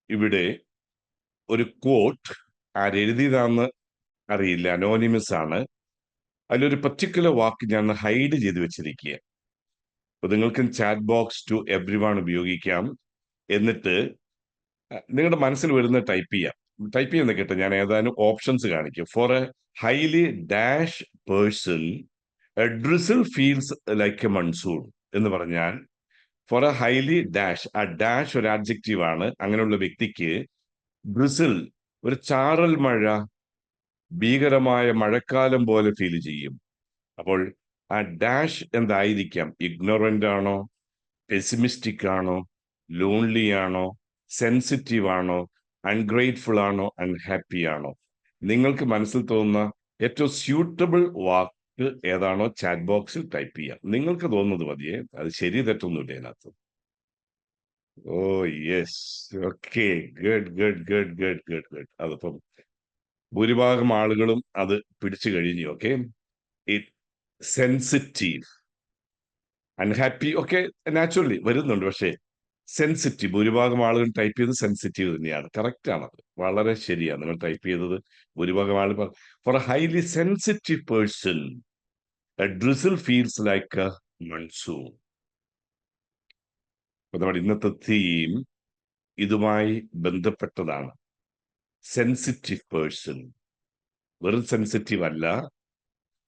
ഇവിടെ ഒരു കോട്ട് ആരെഴുതിയതാന്ന് അറിയില്ല, അനോണിമസ് ആണ്. അതിലൊരു പർട്ടിക്കുലർ വാക്ക് ഞാൻ ഹൈഡ് ചെയ്ത് വെച്ചിരിക്കുക. അപ്പൊ നിങ്ങൾക്കും chat box to everyone ഉപയോഗിക്കാം. എന്നിട്ട് നിങ്ങളുടെ മനസ്സിൽ വരുന്ന ടൈപ്പ് ചെയ്യുന്ന കേട്ടോ. ഞാൻ ഏതാനും ഓപ്ഷൻസ് കാണിക്കും. For a highly dash person a drizzle feels like a monsoon എന്ന് പറഞ്ഞാൽ, ഫോർ എ ഹൈലി ഡാഷ്, ആ ഡാഷ് ഒരു ആഡ്ജക്റ്റീവ് ആണ്. അങ്ങനെയുള്ള വ്യക്തിക്ക് ഡ്രിസിൽ, ഒരു ചാറൽ മഴ, ഭീകരമായ മഴക്കാലം പോലെ ഫീൽ ചെയ്യും. അപ്പോൾ ആ ഡാഷ് എന്തായിരിക്കാം? ഇഗ്നോറന്റ് ആണോ, പെസിമിസ്റ്റിക് ആണോ, ലോൺലി ആണോ, സെൻസിറ്റീവ് ആണോ, അൺഗ്രേറ്റ്ഫുൾ ആണോ, അൺഹാപ്പി ആണോ? നിങ്ങൾക്ക് മനസ്സിൽ തോന്നുന്ന ഏറ്റവും സ്യൂട്ടബിൾ വാക്ക് ഏതാണോ ചാറ്റ് ബോക്സിൽ ടൈപ്പ് ചെയ്യാം. നിങ്ങൾക്ക് തോന്നുന്നത് മതിയേ, അത് ശരി തെറ്റൊന്നുമില്ല അതിനകത്ത്. Oh yes, okay, good good good good good good. അതിപ്പം ഭൂരിഭാഗം ആളുകളും അത് പിടിച്ചു കഴിഞ്ഞു. ഓക്കെ, ഇറ്റ് സെൻസിറ്റീവ്, അൺഹാപ്പി ഒക്കെ നാച്ചുറലി വരുന്നുണ്ട്. പക്ഷേ സെൻസിറ്റീവ്, ഭൂരിഭാഗം ആളുകൾ ടൈപ്പ് ചെയ്ത് സെൻസിറ്റീവ് തന്നെയാണ്. കറക്റ്റ് ആണത്, വളരെ ശരിയാണ് നിങ്ങൾ ടൈപ്പ് ചെയ്തത്. ഭൂരിഭാഗം ആളുകൾ for a highly sensitive person a drizzle feels like a monsoon. അപ്പൊ നമ്മുടെ ഇന്നത്തെ തീം ഇതുമായി ബന്ധപ്പെട്ടതാണ്. സെൻസിറ്റീവ് പേഴ്സൺ, വെറും സെൻസിറ്റീവ് അല്ല,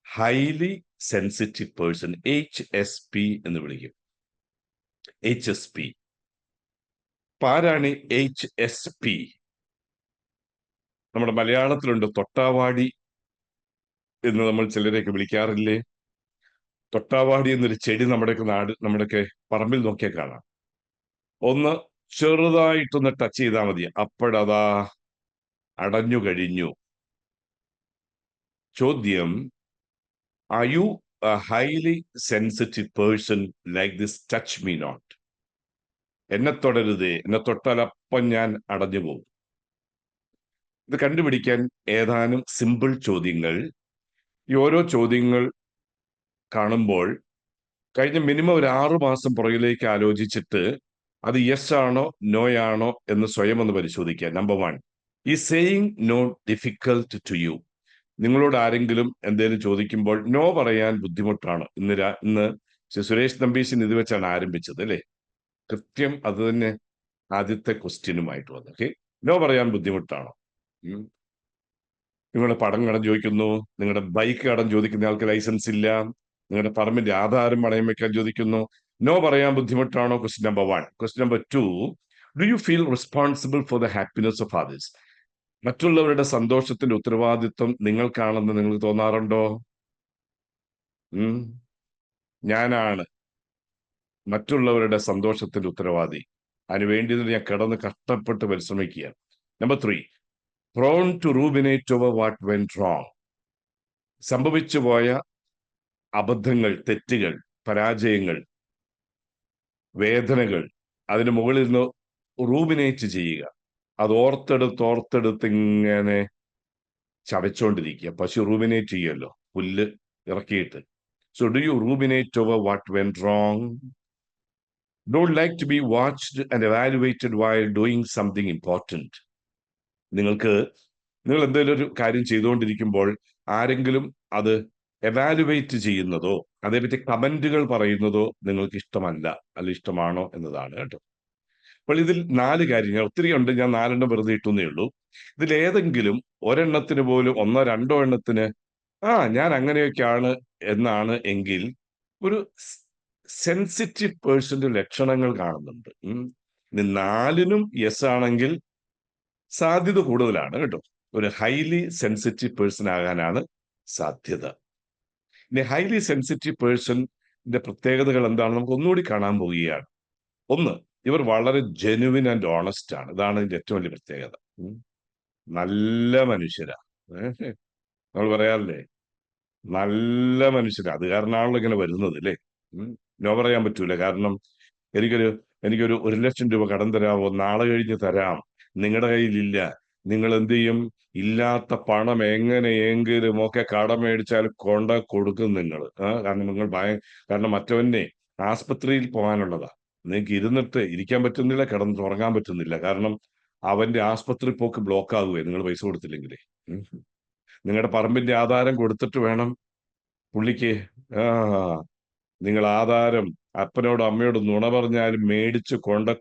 ഹൈലി സെൻസിറ്റീവ് പേഴ്സൺ, HSP എന്ന് വിളിക്കും. HSP. ആരാണ് HSP? നമ്മുടെ മലയാളത്തിലുണ്ട് തൊട്ടാവാടി എന്ന് നമ്മൾ ചിലരെയൊക്കെ വിളിക്കാറില്ലേ? തൊട്ടാവാടി എന്നൊരു ചെടി നമ്മുടെയൊക്കെ പറമ്പിൽ നോക്കിയാൽ കാണാം. ഒന്ന് ചെറുതായിട്ടൊന്ന് ടച്ച് ചെയ്താൽ മതി, അപ്പോഴതാ അടഞ്ഞു കഴിഞ്ഞു. ചോദ്യം, are you a highly sensitive person like this? Touch me not. എന്നെ തൊടരുതേ, എന്നെ തൊട്ടാൽ അപ്പം ഞാൻ അടഞ്ഞു പോകും. ഇത് കണ്ടുപിടിക്കാൻ ഏതാനും സിമ്പിൾ ചോദ്യങ്ങൾ. ഈ ഓരോ ചോദ്യങ്ങൾ കാണുമ്പോൾ കഴിഞ്ഞ മിനിമം ഒരു 6 മാസം പുറകിലേക്ക് ആലോചിച്ചിട്ട് അത് യെസ് ആണോ നോ ആണോ എന്ന് സ്വയം ഒന്ന് പരിശോധിക്കുക. നമ്പർ 1, ഈ saying no difficult to you? നിങ്ങളോട് ആരെങ്കിലും എന്തെങ്കിലും ചോദിക്കുമ്പോൾ നോ പറയാൻ ബുദ്ധിമുട്ടാണ്. ഇന്ന് സുരേഷ് നമ്പീശൻ ഇത് വെച്ചാണ് ആരംഭിച്ചത് അല്ലേ? കൃത്യം അത് തന്നെ ആദ്യത്തെ ക്വസ്റ്റ്യനുമായിട്ട് വന്നു. ഓക്കെ, നോ പറയാൻ ബുദ്ധിമുട്ടാണോ? നിങ്ങളുടെ പടം കടം ചോദിക്കുന്നു, നിങ്ങളുടെ ബൈക്ക് കടം ചോദിക്കുന്ന ആൾക്ക് ലൈസൻസ് ഇല്ല, നിങ്ങളുടെ പറമ്പിന്റെ ആധാരം പണയം വെക്കാൻ ചോദിക്കുന്നു, നോ പറയാൻ ബുദ്ധിമുട്ടാണോ? Question number 1. Question number 2, do you feel responsible for the happiness of others? മറ്റുള്ളവരുടെ സന്തോഷത്തിന്റെ ഉത്തരവാദിത്വം നിങ്ങൾക്കാണെന്ന് നിങ്ങൾക്ക് തോന്നാറുണ്ടോ? ഞാനാണ് മറ്റുള്ളവരുടെ സന്തോഷത്തിന്റെ ഉത്തരവാദി, അതിനുവേണ്ടി ഞാൻ കിടന്ന് കഷ്ടപ്പെട്ട് പരിശ്രമിക്കുക. Number 3, prone to ruminate over what went wrong. സംഭവിച്ചു പോയ അബദ്ധങ്ങൾ, തെറ്റുകൾ, പരാജയങ്ങൾ, വേദനകൾ, അതിന് മുകളിൽ നിന്ന് റൂമിനേറ്റ് ചെയ്യുക. അത് ഓർത്തെടുത്ത് ഇങ്ങനെ ചവച്ചോണ്ടിരിക്കുക. പശു റൂമിനേറ്റ് ചെയ്യുമല്ലോ, പുല്ല് ഇറക്കിയിട്ട്. So do you ruminate over what went wrong? Don't like to be watched and evaluated while doing something important. നിങ്ങൾ എന്തെങ്കിലും ഒരു കാര്യം ചെയ്തുകൊണ്ടിരിക്കുമ്പോൾ ആരെങ്കിലും അത് എവാലുവേറ്റ് ചെയ്യുന്നതോ അതേപറ്റി കമന്റുകൾ പറയുന്നതോ നിങ്ങൾക്ക് ഇഷ്ടമല്ല, അല്ല ഇഷ്ടമാണോ എന്നതാണ് കേട്ടോ. അപ്പോൾ ഇതിൽ 4 കാര്യങ്ങൾ ഒത്തിരി ഉണ്ട്, ഞാൻ 4 വെറുതെ ഇട്ടുന്നേ ഉള്ളൂ. ഇതിലേതെങ്കിലും ഒരെണ്ണത്തിന് പോലും, 1 2 എണ്ണത്തിന് ഞാൻ അങ്ങനെയൊക്കെയാണ് എന്നാണ് എങ്കിൽ ഒരു സെൻസിറ്റീവ് പേഴ്സന്റെ ലക്ഷണങ്ങൾ കാണുന്നുണ്ട്. ഇനി 4നും യെസ് ആണെങ്കിൽ സാധ്യത കൂടുതലാണ് കേട്ടോ, ഒരു ഹൈലി സെൻസിറ്റീവ് പേഴ്സൺ ആകാനാണ് സാധ്യത. ഇനി ഹൈലി സെൻസിറ്റീവ് പേഴ്സന്റെ പ്രത്യേകതകൾ എന്താണ് നമുക്ക് ഒന്നുകൂടി കാണാൻ പോവുകയാണ്. 1, ഇവർ വളരെ ജെനുവിൻ ആൻഡ് ഓണസ്റ്റ് ആണ്. ഇതാണ് ഇതിന്റെ ഏറ്റവും വലിയ പ്രത്യേകത. നല്ല മനുഷ്യരാ. നമ്മൾ പറയാറില്ലേ, നല്ല മനുഷ്യരാ. അത് കാരണമാണല്ലോ ഇങ്ങനെ വരുന്നത് അല്ലേ? നോ പറയാൻ പറ്റൂല. കാരണം എനിക്കൊരു 1,00,000 രൂപ കടം തരാമോ? നാളെ കഴിഞ്ഞ് തരാം. നിങ്ങളുടെ കയ്യിലില്ല. നിങ്ങൾ എന്ത് ചെയ്യും? ഇല്ലാത്ത പണം എങ്ങനെയെങ്കിലും ഒക്കെ കടം മേടിച്ചാൽ കൊടുക്കും നിങ്ങൾ. കാരണം മറ്റവനെ ആസ്പത്രിയിൽ പോകാനുള്ളതാ. നിങ്ങൾക്ക് ഇരിക്കാൻ പറ്റുന്നില്ല, കിടന്ന് ഉറങ്ങാൻ പറ്റുന്നില്ല. കാരണം അവന്റെ ആസ്പത്രി പോക്ക് ബ്ലോക്ക് ആകുകയെ നിങ്ങൾ പൈസ കൊടുത്തില്ലെങ്കിലേ. നിങ്ങളുടെ പറമ്പിന്റെ ആധാരം കൊടുത്തിട്ട് വേണം പുള്ളിക്ക്. ആ നിങ്ങൾ ആധാരം അപ്പനോടും അമ്മയോടും നുണ പറഞ്ഞാലും മേടിച്ച്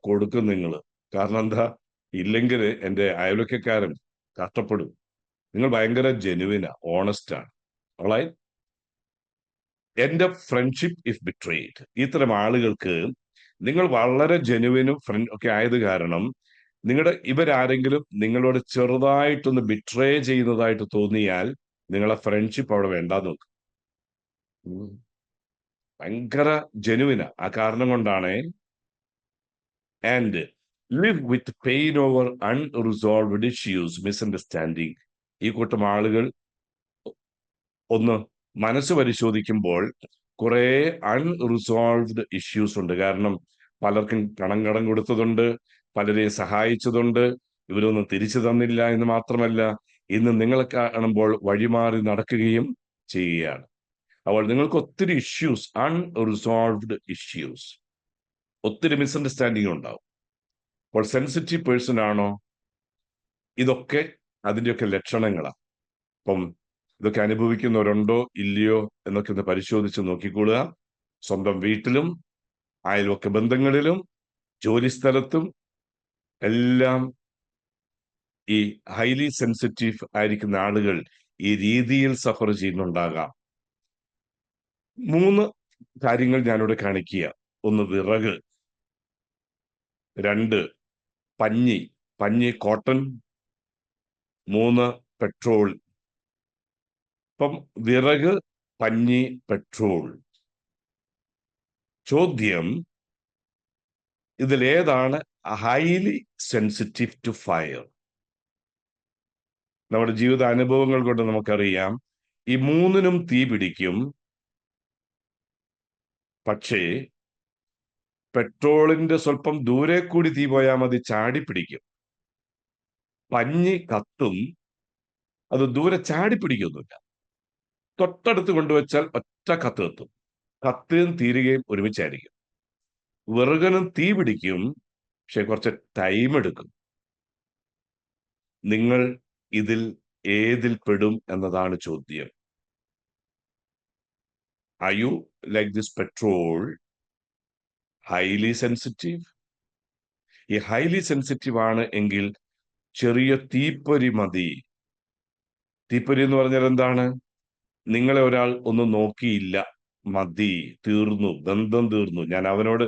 കൊടുക്കും നിങ്ങൾ. കാരണം എന്താ? ഇല്ലെങ്കിൽ എന്റെ അയൽവക്കക്കാരൻ കഷ്ടപ്പെടും. നിങ്ങൾ ഭയങ്കര ജെനുവിനാ, ഓണസ്റ്റ് ആണ്. ഓൾറൈറ്റ്. എന്റെ ഫ്രണ്ട്ഷിപ്പ് ഇഫ് ബിട്രേഡ്. ഇത്തരം ആളുകൾക്ക് നിങ്ങൾ വളരെ ജെനുവിനും ഫ്രണ്ട് ഒക്കെ ആയത് കാരണം ഇവരാരെങ്കിലും നിങ്ങളോട് ചെറുതായിട്ടൊന്ന് ബിട്രേ ചെയ്യുന്നതായിട്ട് തോന്നിയാൽ നിങ്ങളെ ഫ്രണ്ട്ഷിപ്പ് അവിടെ വേണ്ടാന്ന് നോക്കും. ഭയങ്കര ജെനുവിനാ. ആ കാരണം കൊണ്ടാണ്. And live with pain over unresolved issues, misunderstanding. ഈ കൂട്ടം ആളുകൾ ഒന്ന് മനസ്സ് പരിശോധിക്കുമ്പോൾ കുറെ അൺറിസോൾവ്ഡ് ഇഷ്യൂസ് ഉണ്ട്. കാരണം പലർക്കും കടം കൊടുത്തതുണ്ട്, പലരെയും സഹായിച്ചതുണ്ട്, ഇവരൊന്നും തിരിച്ചു തന്നില്ല എന്ന് മാത്രമല്ല ഇന്ന് നിങ്ങളെ കാണുമ്പോൾ വഴിമാറി നടക്കുകയും ചെയ്യുകയാണ്. അപ്പോൾ നിങ്ങൾക്ക് ഒത്തിരി ഇഷ്യൂസ്, അൺറിസോൾവ്ഡ് ഇഷ്യൂസ്, ഒത്തിരി മിസ്അണ്ടർസ്റ്റാൻഡിങ് ഉണ്ടാവും. അപ്പോൾ സെൻസിറ്റീവ് പേഴ്സൺ ആണോ? ഇതൊക്കെ അതിൻ്റെയൊക്കെ ലക്ഷണങ്ങളാണ്. അപ്പം ഇതൊക്കെ അനുഭവിക്കുന്നവരുണ്ടോ ഇല്ലയോ എന്നൊക്കെ ഒന്ന് പരിശോധിച്ച് നോക്കിക്കൊള്ളുക. സ്വന്തം വീട്ടിലും അയൽവക്ക ബന്ധങ്ങളിലും ജോലിസ്ഥലത്തും എല്ലാം ഈ ഹൈലി സെൻസിറ്റീവ് ആയിരിക്കുന്ന ആളുകൾ ഈ രീതിയിൽ സഫർ ചെയ്യുന്നുണ്ടാകാം. 3 കാര്യങ്ങൾ ഞാനിവിടെ കാണിക്കുക. 1 വിറക്, 2 പഞ്ഞി കോട്ടൺ, 3 പെട്രോൾ. ഇപ്പം വിറക്, പഞ്ഞി, പെട്രോൾ. ചോദ്യം, ഇതിലേതാണ് ഹൈലി സെൻസിറ്റീവ് ടു ഫയർ? നമ്മുടെ ജീവിത അനുഭവങ്ങൾ കൊണ്ട് നമുക്കറിയാം ഈ 3നും തീ പിടിക്കും. പക്ഷേ പെട്രോളിന്റെ സ്വല്പം ദൂരെ കൂടി തീ പോയാൽ മതി, ചാടി പിടിക്കും. പഞ്ഞി കത്തും, അത് ദൂരെ ചാടി പിടിക്കൊന്നുമില്ല. തൊട്ടടുത്ത് കൊണ്ടുവച്ചാൽ ഒറ്റ കത്ത് കത്തും. കത്തുകയും തീരുകയും ഒരുമിച്ചായിരിക്കും. വിറകിനും തീ പിടിക്കും, പക്ഷെ കുറച്ച് ടൈം എടുക്കും. നിങ്ങൾ ഇതിൽ ഏതിൽ പെടും എന്നതാണ് ചോദ്യം. Are you like this petrol, highly sensitive? ഈ ഹൈലി സെൻസിറ്റീവ് ആണ് എങ്കിൽ ചെറിയ തീപ്പൊരി മതി. തീപ്പൊരി എന്ന് പറഞ്ഞാൽ എന്താണ്? നിങ്ങളെ ഒരാൾ ഒന്നും നോക്കിയില്ല, മതി, തീർന്നു, ബന്ധം തീർന്നു. ഞാൻ അവനോട്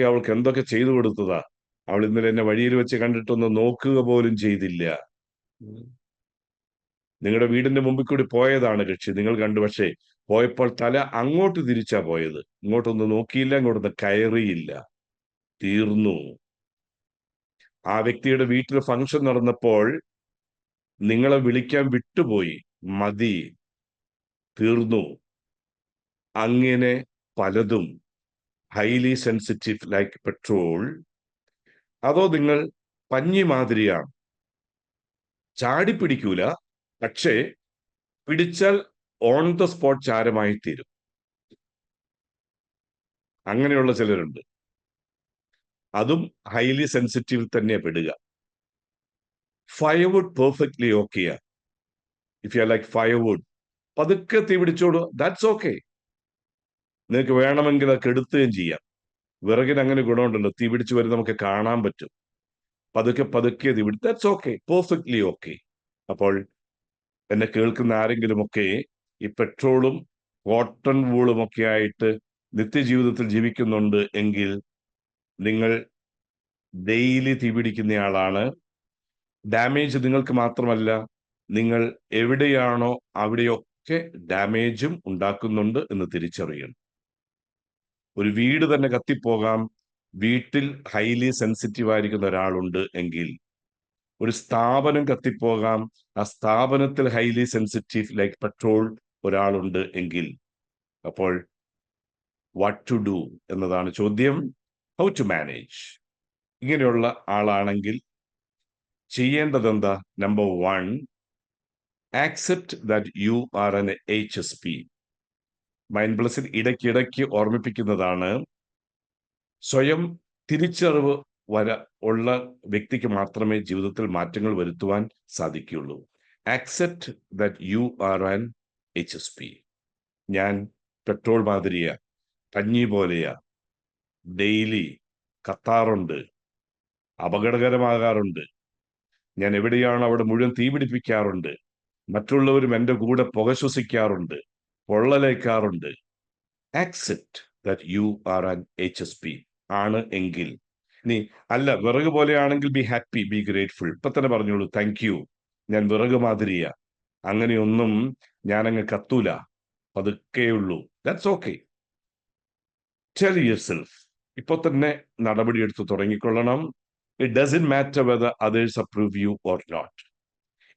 അവൾക്ക് എന്തൊക്കെ ചെയ്തു കൊടുത്തതാ, അവൾ ഇന്നലെ എന്നെ വഴിയിൽ വെച്ച് കണ്ടിട്ടൊന്ന് നോക്കുക പോലും ചെയ്തില്ല. നിങ്ങളുടെ വീടിന്റെ മുമ്പിൽ കൂടി പോയതാണ് കക്ഷി, നിങ്ങൾ കണ്ടു. പക്ഷേ പോയപ്പോൾ തല അങ്ങോട്ട് തിരിച്ചാ പോയത്, ഇങ്ങോട്ടൊന്ന് നോക്കിയില്ല, ഇങ്ങോട്ടൊന്ന് കയറിയില്ല, തീർന്നു. ആ വ്യക്തിയുടെ വീട്ടിൽ ഫംഗ്ഷൻ നടന്നപ്പോൾ നിങ്ങളെ വിളിക്കാൻ വിട്ടുപോയി, മതി, തീർന്നു. അങ്ങനെ പലതും ഹൈലി സെൻസിറ്റീവ് ലൈക്ക് പെട്രോൾ. അതോ നിങ്ങൾ പഞ്ഞി മാതിരിയാണ്, ചാടി പിടിക്കൂല, പക്ഷേ പിടിച്ചാൽ ഓൺ ദ സ്പോട്ട് ചാരമായി തീരും. അങ്ങനെയുള്ള ചിലരുണ്ട്. അതും ഹൈലി സെൻസിറ്റീവ് തന്നെ പെടുക. ഫയർവുഡ് പെർഫെക്റ്റ്ലി ഓക്കെയാ. ഇഫ് യു ലൈക്ക് ഫയർവുഡ്, പതുക്കെ തീ പിടിച്ചോളൂ, ദാറ്റ്സ് ഓക്കെ. നിങ്ങൾക്ക് വേണമെങ്കിൽ അത് കെടുത്തുകയും ചെയ്യാം. വിറകിന് അങ്ങനെ ഗുണമുണ്ടല്ലോ, തീ പിടിച്ചു വരും, നമുക്ക് കാണാൻ പറ്റും. പതുക്കെ തീ പിടിച്ച്, ദാറ്റ്സ് ഓക്കെ, പെർഫെക്റ്റ്ലി ഓക്കെ. അപ്പോൾ എന്നെ കേൾക്കുന്ന ആരെങ്കിലുമൊക്കെ ഈ പെട്രോളും കോട്ടൺ വൂളും ഒക്കെ ആയിട്ട് നിത്യജീവിതത്തിൽ ജീവിക്കുന്നുണ്ട് എങ്കിൽ നിങ്ങൾ ഡെയിലി തീ പിടിക്കുന്നയാളാണ്. ഡാമേജ് നിങ്ങൾക്ക് മാത്രമല്ല, നിങ്ങൾ എവിടെയാണോ അവിടെയൊക്കെ ഡാമേജും ഉണ്ടാക്കുന്നുണ്ട് എന്ന് തിരിച്ചറിയണം. ഒരു വീട് തന്നെ കത്തിപ്പോകാം, വീട്ടിൽ ഹൈലി സെൻസിറ്റീവ് ആയിരിക്കുന്ന ഒരാളുണ്ട് എങ്കിൽ. ഒരു സ്ഥാപനം കത്തിപ്പോകാം, ആ സ്ഥാപനത്തിൽ ഹൈലി സെൻസിറ്റീവ് ലൈക്ക് പെട്രോൾ ഒരാളുണ്ട് എങ്കിൽ. അപ്പോൾ വാട്ട് ടു ഡു എന്നതാണ് ചോദ്യം. How to manage? ഇങ്ങനെയുള്ള ആളാണെങ്കിൽ ചെയ്യേണ്ടത് എന്താ? Number 1, accept that you are an HSP. Mind പ്ലസിൽ ഇടയ്ക്കിടയ്ക്ക് ഓർമ്മിപ്പിക്കുന്നതാണ്. സ്വയം തിരിച്ചറിവ് ഉള്ള വ്യക്തിക്ക് മാത്രമേ ജീവിതത്തിൽ മാറ്റങ്ങൾ വരുത്തുവാൻ സാധിക്കുകയുള്ളൂ. Accept that you are an HSP. ഞാൻ പെട്രോൾ മാതിരിയാ, കഞ്ഞി പോലെയാ, ഡെയിലി കത്താറുണ്ട്, അപകടകരമാകാറുണ്ട്, ഞാൻ എവിടെയാണ് അവിടെ മുഴുവൻ തീപിടിപ്പിക്കാറുണ്ട്, മറ്റുള്ളവരും എൻ്റെ കൂടെ പുക ശ്വസിക്കാറുണ്ട്, പൊള്ളലേക്കാറുണ്ട്. Accept that you are an HSP ആണ് എങ്കിൽ. ഇനി അല്ല, വിറക് പോലെയാണെങ്കിൽ ബി ഹാപ്പി, ബി ഗ്രേറ്റ്ഫുൾ. ഇപ്പൊ തന്നെ പറഞ്ഞോളൂ, താങ്ക് യു, ഞാൻ വിറക് മാതിരിയാ, അങ്ങനെയൊന്നും ഞാനങ്ങ് കത്തൂല, പതുക്കെയുള്ളൂ. That's okay. Tell yourself. ഇപ്പൊ തന്നെ നടപടി എടുത്ത് തുടങ്ങിക്കൊള്ളണം. It doesn't matter whether others approve you or not.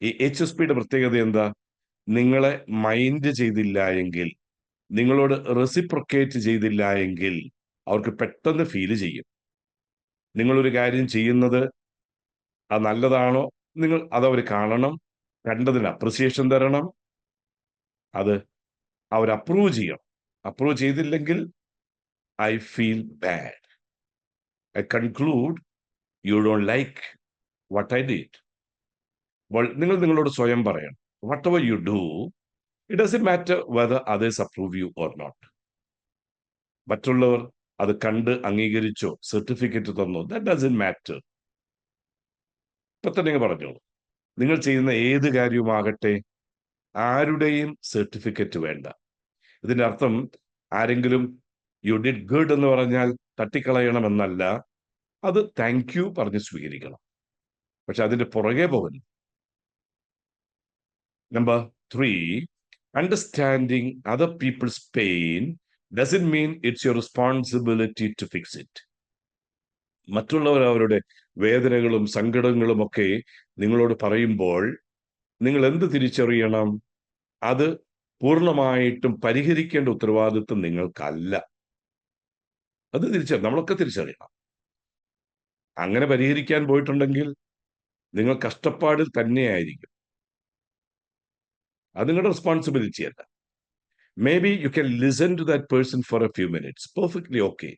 ഈ HSPയുടെ പ്രത്യേകത എന്താ? നിങ്ങളെ മൈൻഡ് ചെയ്തില്ല എങ്കിൽ, നിങ്ങളോട് റെസിപ്രൊക്കേറ്റ് ചെയ്തില്ല എങ്കിൽ അവർക്ക് പെട്ടെന്ന് ഫീൽ ചെയ്യും. നിങ്ങളൊരു കാര്യം ചെയ്യുന്നത് അത് നല്ലതാണോ, അതവർ കാണണം, കണ്ടതിന് അപ്രിസിയേഷൻ തരണം, അത് അവർ അപ്രൂവ് ചെയ്യണം. അപ്രൂവ് ചെയ്തില്ലെങ്കിൽ I feel bad, I conclude you don't like what I did. നിങ്ങൾ നിങ്ങളോട് സ്വയം പറയണം, whatever you do, it doesn't matter whether others approve you or not. മറ്റുള്ളവർ അത് കണ്ട് അംഗീകരിച്ചോ സർട്ടിഫിക്കറ്റ് തന്നോ, ദാറ്റ് ഡസന്റ് മാറ്റർ. ഇപ്പൊ തന്നെ പറഞ്ഞോളൂ, നിങ്ങൾ ചെയ്യുന്ന ഏത് കാര്യവുമാകട്ടെ, ആരുടെയും സർട്ടിഫിക്കറ്റ് വേണ്ട. ഇതിന്റെ അർത്ഥം ആരെങ്കിലും യു ഡിഡ് ഗുഡ് എന്ന് പറഞ്ഞാൽ തട്ടിക്കളയണമെന്നല്ല, അത് താങ്ക് യു പറഞ്ഞ് സ്വീകരിക്കണം. പക്ഷെ അതിന്റെ പുറകെ പോകുന്നു. Number 3, understanding other people's pain doesn't mean it's your responsibility to fix it. മറ്റുള്ളവർ അവരുടെ വേദനകളും സങ്കടങ്ങളും ഒക്കെ നിങ്ങളോട് പറയുമ്പോൾ നിങ്ങൾ എന്ത് തിരിച്ചറിയണം? അത് പൂർണ്ണമായിട്ടും പരിഹരിക്കേണ്ട ഉത്തരവാദിത്വം നിങ്ങൾക്കല്ല. അത് നമ്മളൊക്കെ തിരിച്ചറിയണം. അങ്ങനെ പരിഹരിക്കാൻ പോയിട്ടുണ്ടെങ്കിൽ നിങ്ങൾ കഷ്ടപ്പാടിൽ തന്നെയായിരിക്കും. അത് നിങ്ങളുടെ റെസ്പോൺസിബിലിറ്റി അല്ല. Maybe you can listen to that person for a few minutes, perfectly okay.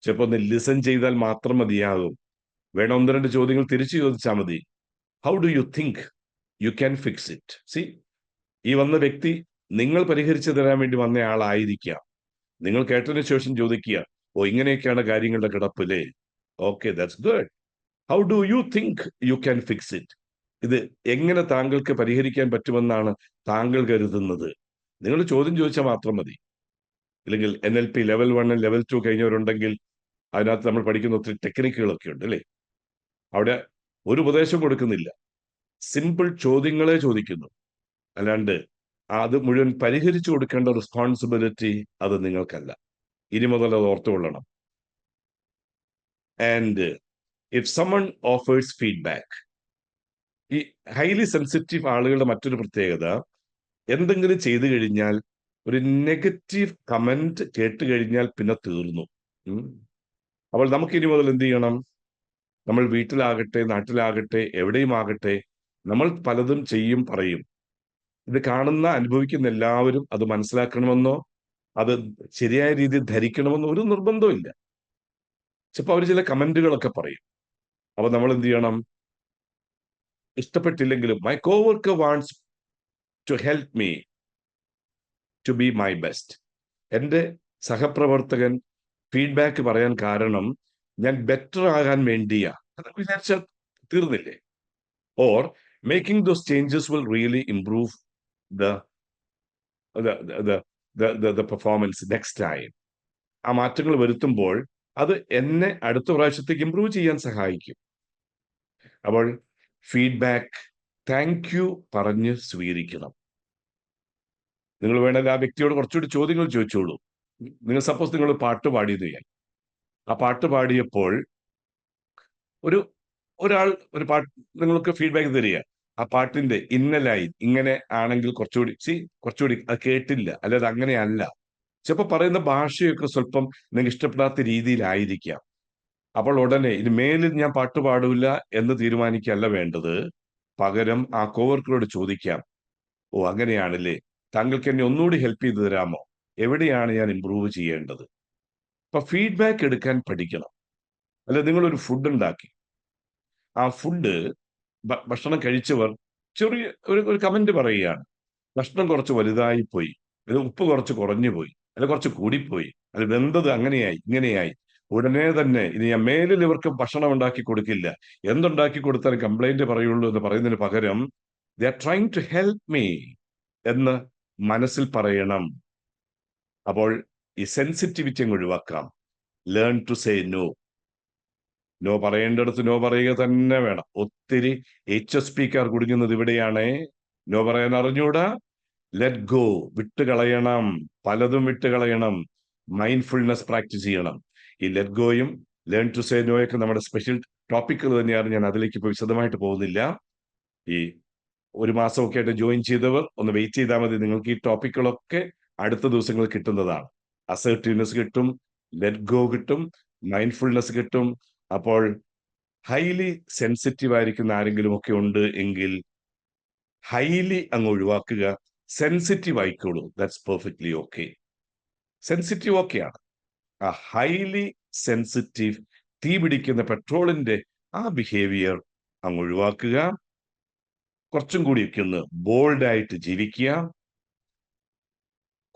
ചിലപ്പോൾ ഒന്ന് ലിസൺ ചെയ്താൽ മാത്രം മതിയാകും. വേണം 1-2 ചോദ്യങ്ങൾ തിരിച്ചു ചോദിച്ചാൽ മതി. How do you think you can fix it? C, ഈ വന്ന വ്യക്തി നിങ്ങൾ പരിഹരിച്ചു തരാൻ വേണ്ടി വന്ന ആളായിരിക്കാം. നിങ്ങൾ കേട്ടതിന് ശേഷം ചോദിക്കുക, ഓ ഇങ്ങനെയൊക്കെയാണ് കാര്യങ്ങളുടെ കിടപ്പില്ലേ, okay, that's good. How do you think you can fix it? ഇത് എങ്ങനെ താങ്കൾക്ക് പരിഹരിക്കാൻ പറ്റുമെന്നാണ് താങ്കൾ കരുതുന്നത്? നിങ്ങൾ ചോദ്യം ചോദിച്ചാൽ മാത്രം മതി. ഇല്ലെങ്കിൽ NLP ലെവൽ 1 ലെവൽ 2 കഴിഞ്ഞവരുണ്ടെങ്കിൽ അതിനകത്ത് നമ്മൾ പഠിക്കുന്ന ഒത്തിരി ടെക്നിക്കുകളൊക്കെ ഉണ്ട് അല്ലേ. അവിടെ ഒരു ഉപദേശം കൊടുക്കുന്നില്ല, സിമ്പിൾ ചോദ്യങ്ങളെ ചോദിക്കുന്നു. അല്ലാണ്ട് അത് മുഴുവൻ പരിഹരിച്ചു കൊടുക്കേണ്ട റെസ്പോൺസിബിലിറ്റി അത് നിങ്ങൾക്കല്ല. ഇനി മുതൽ അത് ഓർത്തുകൊള്ളണം. And if someone offers feedback, ഈ ഹൈലി സെൻസിറ്റീവ് ആളുകളുടെ മറ്റൊരു പ്രത്യേകത, എന്തെങ്കിലും ചെയ്തു കഴിഞ്ഞാൽ ഒരു നെഗറ്റീവ് കമന്റ് കേട്ട് കഴിഞ്ഞാൽ പിന്നെ തീർന്നു. അപ്പോൾ നമുക്ക് ഇനി മുതൽ എന്ത് ചെയ്യണം? നമ്മൾ വീട്ടിലാകട്ടെ, നാട്ടിലാകട്ടെ, എവിടെയും ആകട്ടെ, നമ്മൾ പലതും ചെയ്യും, പറയും. ഇത് കാണുന്ന അനുഭവിക്കുന്ന എല്ലാവരും അത് മനസ്സിലാക്കണമെന്നോ അത് ശരിയായ രീതിയിൽ ധരിക്കണമെന്നോ ഒരു നിർബന്ധവും ഇല്ല. ചിലപ്പോൾ അവർ ചില കമന്റുകളൊക്കെ പറയും. അപ്പൊ നമ്മൾ എന്ത് ചെയ്യണം? ഇഷ്ടപ്പെട്ടില്ലെങ്കിലും my coworker wants to help me to be my best. എൻ്റെ സഹപ്രവർത്തകൻ ഫീഡ്ബാക്ക് പറയാൻ കാരണം ഞാൻ ബെറ്റർ ആകാൻ വേണ്ടിയാ. അതൊക്കെ വിചാരിച്ചാൽ തീർന്നില്ലേ? Or making those changes will really improve the performance next time. ആ മാറ്റങ്ങൾ വരുത്തുമ്പോൾ അത് എന്നെ അടുത്ത പ്രാവശ്യത്തേക്ക് ഇംപ്രൂവ് ചെയ്യാൻ സഹായിക്കും. അപ്പോൾ ഫീഡ്ബാക്ക് താങ്ക് യു പറഞ്ഞ് സ്വീകരിക്കണം. നിങ്ങൾ വേണമെങ്കിൽ ആ വ്യക്തിയോട് കുറച്ചുകൂടി ചോദ്യങ്ങൾ ചോദിച്ചോളൂ. നിങ്ങൾ സപ്പോസ് നിങ്ങൾ പാട്ട് പാടിയത് ചെയ്യാൻ, ആ പാട്ട് പാടിയപ്പോൾ ഒരാൾ ഒരു പാട്ട് നിങ്ങൾക്ക് ഫീഡ്ബാക്ക് തരിക, ആ പാട്ടിന്റെ ഇന്ന ലൈൻ ഇങ്ങനെ ആണെങ്കിൽ കുറച്ചുകൂടി അത് കേട്ടില്ല, അല്ലാതെ അങ്ങനെയല്ല. ചിലപ്പോൾ പറയുന്ന ഭാഷയൊക്കെ സ്വല്പം നിങ്ങൾക്ക് ഇഷ്ടപ്പെടാത്ത രീതിയിലായിരിക്കാം. അപ്പോൾ ഉടനെ ഇനി മേലിൽ ഞാൻ പാട്ട് പാടില്ല എന്ന് തീരുമാനിക്കല്ല വേണ്ടത്. പകരം ആ കോവർക്കറോട് ചോദിക്കാം, ഓ അങ്ങനെയാണല്ലേ, താങ്കൾക്ക് എന്നെ ഒന്നുകൂടി ഹെൽപ്പ് ചെയ്തു തരാമോ? എവിടെയാണ് ഞാൻ ഇംപ്രൂവ് ചെയ്യേണ്ടത്? അപ്പൊ ഫീഡ്ബാക്ക് എടുക്കാൻ പഠിക്കണം. അല്ല, നിങ്ങളൊരു ഫുഡ് ഉണ്ടാക്കി. ആ ഫുഡ് ഭക്ഷണം കഴിച്ചവർ ചെറിയ ഒരു കമന്റ് പറയുകയാണ്. ഭക്ഷണം കുറച്ച് വലുതായി പോയി, ഇത് ഉപ്പ് കുറച്ച് കുറഞ്ഞു പോയി, അല്ല കുറച്ച് കൂടിപ്പോയി, അത് വെന്തത് അങ്ങനെയായി ഇങ്ങനെയായി. ഉടനെ തന്നെ ഇനി ഞാൻ മേലിൽ ഇവർക്ക് ഭക്ഷണം ഉണ്ടാക്കി കൊടുക്കില്ല, എന്തുണ്ടാക്കി കൊടുത്താലും കംപ്ലൈന്റ് പറയുള്ളൂ എന്ന് പറയുന്നതിന് പകരം they are trying to help me എന്ന് മനസ്സിൽ പറയണം. അപ്പോൾ ഈ സെൻസിറ്റിവിറ്റി അങ്ങ് ഒഴിവാക്കാം. Learn to say no. No പറയേണ്ടടുത്ത് നോ പറയുക തന്നെ വേണം. ഒത്തിരി HSPക്കാർ കുടുങ്ങുന്നത് ഇവിടെയാണ്. നോ പറയാൻ അറിഞ്ഞൂടാ. ലെറ്റ് ഗോ, വിട്ടുകളയണം, പലതും വിട്ടുകളയണം. മൈൻഡ്ഫുൾനെസ് പ്രാക്ടീസ് ചെയ്യണം. ഈ ലെറ്റ് ഗോയും ലേൺ ടു സേ നോയൊക്കെ നമ്മുടെ സ്പെഷ്യൽ ടോപ്പിക്കുകൾ തന്നെയാണ്. ഞാൻ അതിലേക്ക് ഇപ്പോൾ വിശദമായിട്ട് പോകുന്നില്ല. ഈ ഒരു മാസമൊക്കെ ആയിട്ട് ജോയിൻ ചെയ്തവർ ഒന്ന് വെയിറ്റ് ചെയ്താൽ മതി. നിങ്ങൾക്ക് ഈ ടോപ്പിക്കുകളൊക്കെ അടുത്ത ദിവസങ്ങളിൽ കിട്ടുന്നതാണ്. അസർട്ടീവ്നെസ് കിട്ടും, ലെറ്റ് ഗോ കിട്ടും, മൈൻഡ്ഫുൾനെസ് കിട്ടും. അപ്പോൾ ഹൈലി സെൻസിറ്റീവ് ആയിരിക്കുന്ന ആരെങ്കിലും ഒക്കെ ഉണ്ട് എങ്കിൽ ഹൈലി അങ്ങ് ഒഴിവാക്കുക. സെൻസിറ്റീവ് ആയിക്കോളൂ, ദാറ്റ്സ് പെർഫെക്റ്റ്ലി ഓക്കെ. സെൻസിറ്റീവ് ഓക്കെയാണ്. ആ ഹൈലി സെൻസിറ്റീവ്, തീ പിടിക്കുന്ന പെട്രോളിന്റെ ആ ബിഹേവിയർ അങ്ങ് ഒഴിവാക്കുക. കുറച്ചും കൂടിയൊക്കെ ഒന്ന് ബോൾഡായിട്ട് ജീവിക്കുക.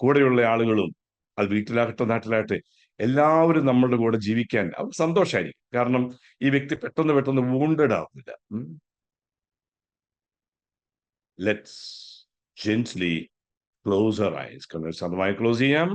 കൂടെയുള്ള ആളുകളും, അത് വീട്ടിലാകട്ടെ നാട്ടിലാകട്ടെ, എല്ലാവരും നമ്മളുടെ കൂടെ ജീവിക്കാൻ അവർ സന്തോഷമായിരിക്കും. കാരണം ഈ വ്യക്തി പെട്ടെന്ന് വൂണ്ടഡ് ആവുന്നില്ല. Let's gently close our eyes. കണ്ണുകൾ ശാന്തമായി ക്ലോസ് ചെയ്യാം.